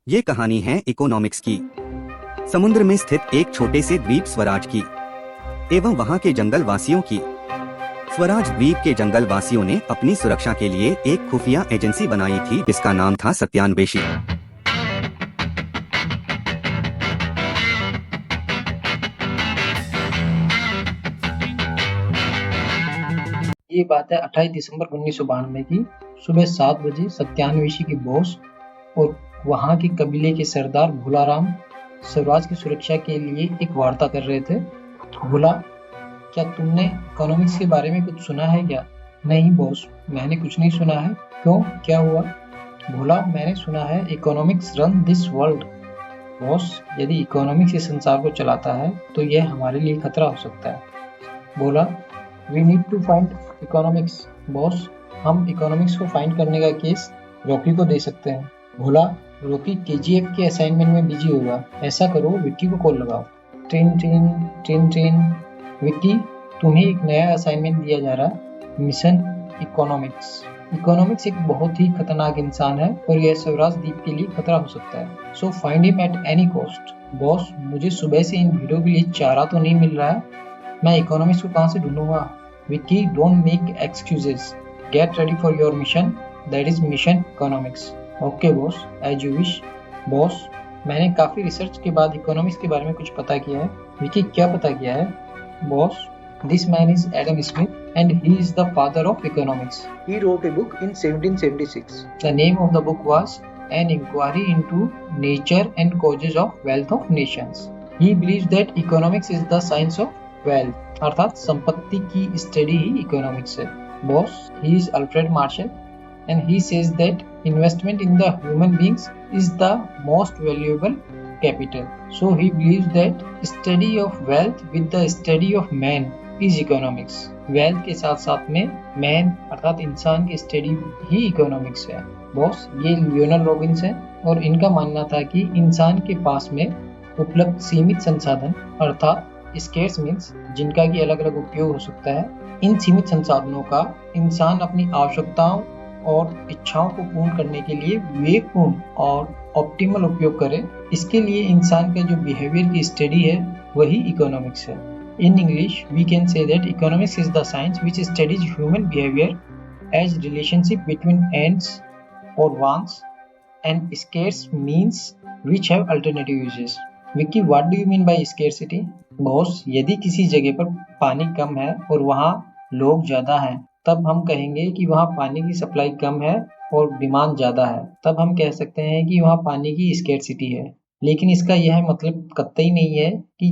ये कहानी है इकोनॉमिक्स की। समुद्र में स्थित एक छोटे से द्वीप स्वराज की एवं वहाँ के जंगल वासियों की। स्वराज द्वीप के जंगल वासियों ने अपनी सुरक्षा के लिए एक खुफिया एजेंसी बनाई थी जिसका नाम था सत्यान्वेषी। ये बात है 28 दिसंबर 1992 की। सुबह 7 बजे सत्यान्वेषी के बॉस और वहाँ के कबीले के सरदार भोलाराम स्वराज की सुरक्षा के लिए एक वार्ता कर रहे थे। भोला, क्या तुमने इकोनॉमिक्स के बारे में कुछ सुना है क्या? नहीं बॉस, मैंने कुछ नहीं सुना है। क्यों, क्या हुआ? भोला, मैंने सुना है economics run this world. Boss, यदि इकोनॉमिक्स इस संसार को चलाता है तो यह हमारे लिए खतरा हो सकता है। Bhola, we need to find economics. Boss, हम इकोनॉमिक्स को फाइंड करने का केस रॉकी को दे सकते हैं। भोला, रॉकी केजीएफ के असाइनमेंट में बिजी होगा। ऐसा करो, विक्की को कॉल लगाओ। Train train train train. Vicky, तुम्हें एक नया असाइनमेंट दिया जा रहा है, मिशन इकोनॉमिक्स। इकोनॉमिक्स एक बहुत ही खतरनाक इंसान है और यह स्वराज द्वीप के लिए खतरा हो सकता है। So find him at any cost. Boss, मुझे सुबह से इन वीडियो के लिए चारा तो नहीं मिल रहा है। मैं इकोनॉमिक्स को कहाँ से ढूंढूंगा? Vicky, don't make excuses. Get ready for your mission, that is mission economics. Okay boss, as you wish. Boss, मैंने काफी रिसर्च के बाद इकोनॉमिक्स के बारे में कुछ पता किया है। विक्की, क्या पता किया है? Boss, this man is Adam Smith and he is the father of economics. He wrote a book in 1776. The name of the book was An Inquiry into Nature and Causes of Wealth of Nations. He believes that economics is the science of wealth. अर्थात संपत्ति की study ही economics है। Boss, he is Alfred Marshall and he says that investment in the human beings is the most valuable capital. So he believes that study of wealth with the study of man is economics. Wealth के साथ साथ में man अर्थात इंसान की study ही economics है। Boss, ये Lionel Robins है और इनका मानना था कि इंसान के पास में उपलब्ध सीमित संसाधन अर्थात स्केर्स मीन्स जिनका की अलग अलग उपयोग हो सकता है, इन सीमित संसाधनों का इंसान अपनी आवश्यकताओं और इच्छाओं को पूर्ण करने के लिए विवेकपूर्ण और ऑप्टिमल उपयोग करे। इसके लिए इंसान का जो बिहेवियर की स्टडी है वही इकोनॉमिक्स है। In English, we can say that economics is the science which studies human behavior as relationship between ends or wants and scarce means which have alternative uses. Vicky, what do you mean by scarcity? Boss, यदि किसी जगह पर पानी कम है और वहाँ लोग ज्यादा हैं, तब हम कहेंगे कि वहाँ पानी की सप्लाई कम है और डिमांड ज्यादा है। तब हम कह सकते हैं कि वहाँ पानी की स्केर्सिटी है। लेकिन इसका यह मतलब कतई नहीं है कि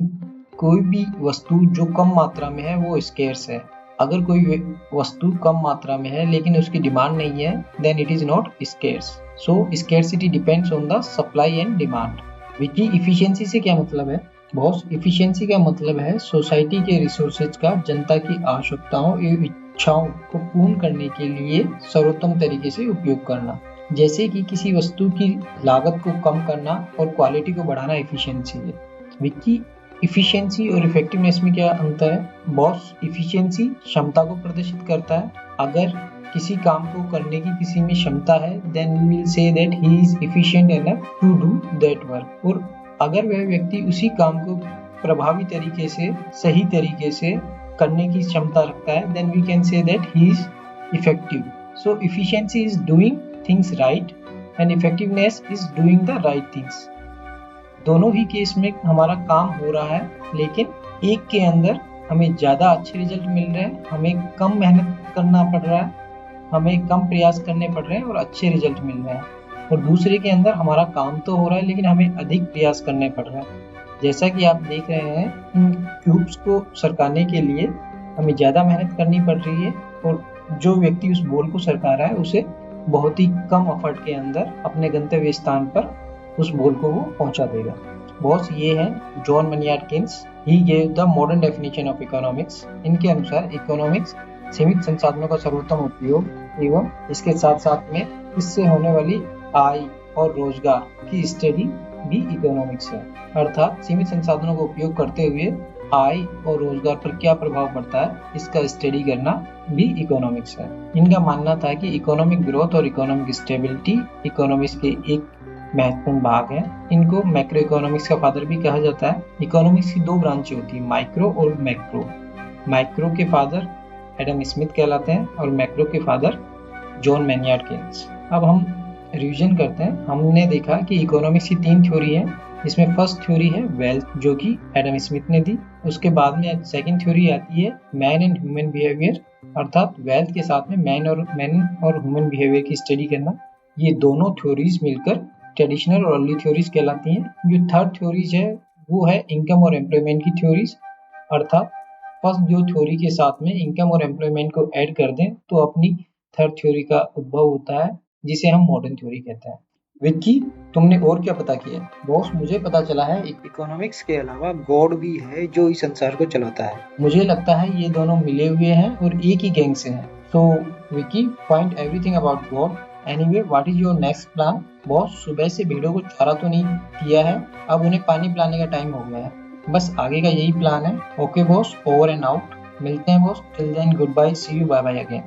कोई भी वस्तु जो कम मात्रा में है वो स्केर्स है। अगर कोई वस्तु कम मात्रा में है लेकिन उसकी डिमांड नहीं है, then it is not scarce. So scarcity depends on the supply and demand. Vicky, efficiency से क्या मतलब है? बॉस, इफिशियंसी का मतलब है सोसाइटी के रिसोर्सेज का जनता की आवश्यकताओं एवं इच्छाओं को पूर्ण करने के लिए सर्वोत्तम तरीके से उपयोग करना। जैसे कि किसी वस्तु की लागत को कम करना और क्वालिटी को बढ़ाना इफिशियंसी है। विकी, इफिशियंसी और इफेक्टिवनेस में क्या अंतर है? बॉस, इफिशियंसी क्षमता को प्रदर्शित करता है। अगर किसी काम को करने की किसी में क्षमता है, then we will say that he is efficient enough to do that work. और अगर वह व्यक्ति उसी काम को प्रभावी तरीके से, सही तरीके से करने की क्षमता रखता है, then we can say that he is effective. So efficiency is doing things right and effectiveness is doing the right things. दोनों ही केस में हमारा काम हो रहा है, लेकिन एक के अंदर हमें ज्यादा अच्छे रिजल्ट मिल रहे हैं, हमें कम मेहनत करना पड़ रहा है, हमें कम प्रयास करने पड़ रहे हैं और अच्छे रिजल्ट मिल रहे हैं। और दूसरे के अंदर हमारा काम तो हो रहा है लेकिन हमें अधिक प्रयास करने पड़ रहा है। जैसा कि आप देख रहे हैं, इन क्यूब्स को सरकाने के लिए हमें ज्यादा मेहनत करनी पड़ रही है और जो व्यक्ति उस बॉल को सरका रहा है उसे बहुत ही कम एफर्ट के अंदर अपने गंतव्य स्थान पर उस बॉल को वो पहुंचा देगा। बॉस, ये है John Maynard Keynes. He gave the modern definition of economics. इनके अनुसार इकोनॉमिक्स सीमित संसाधनों का सर्वोत्तम उपयोग एवं इसके साथ साथ में इससे होने वाली आय और रोजगार की स्टडी भी इकोनॉमिक्स है। अर्थात सीमित संसाधनों का उपयोग करते हुए आय और रोजगार पर क्या प्रभाव पड़ता है, इसका स्टडी करना भी इकोनॉमिक्स है। इनका मानना था कि इकोनॉमिक ग्रोथ और इकोनॉमिक स्टेबिलिटी इकोनॉमिक्स के एक महत्वपूर्ण भाग है। इनको मैक्रो इकोनॉमिक्स का फादर भी कहा जाता है। इकोनॉमिक्स की दो ब्रांचें होती है, माइक्रो और मैक्रो। माइक्रो के फादर एडम स्मिथ कहलाते हैं और मैक्रो के फादर जॉन मैन्यार्ड केन्स। अब हम रिवीजन करते हैं। हमने देखा कि इकोनॉमिक्स की 3 थ्योरी है। इसमें फर्स्ट थ्योरी है वेल्थ, जो कि एडम स्मिथ ने दी। उसके बाद में सेकंड थ्योरी आती है मैन एंड ह्यूमन बिहेवियर, अर्थात वेल्थ के साथ में मैन और ह्यूमन बिहेवियर की स्टडी करना। ये दोनों थ्योरीज मिलकर ट्रेडिशनल और अर्ली थ्योरीज कहलाती हैं। जो थर्ड थ्योरीज है वो है इनकम और एम्प्लॉयमेंट की थ्योरीज, अर्थात फर्स्ट दो थ्योरी के साथ में इनकम और एम्प्लॉयमेंट को ऐड कर दें तो अपनी थर्ड थ्योरी का उद्भव होता है, जिसे हम मॉडर्न थ्योरी कहते हैं। विक्की, तुमने और क्या पता किया? बॉस, मुझे पता चला है इकोनॉमिक्स के अलावा गॉड भी है जो इस संसार को चलाता है। मुझे लगता है ये दोनों मिले हुए हैं और एक ही गैंग से हैं। So Vicky, find everything about god. Anyway, what is your next plan? Boss, सुबह से भेड़ों को चारा तो नहीं किया है, अब उन्हें पानी पिलाने का टाइम हो गया है। बस आगे का यही प्लान है। Okay boss, over and out. मिलते हैं boss. Till then goodbye, see you, bye bye again.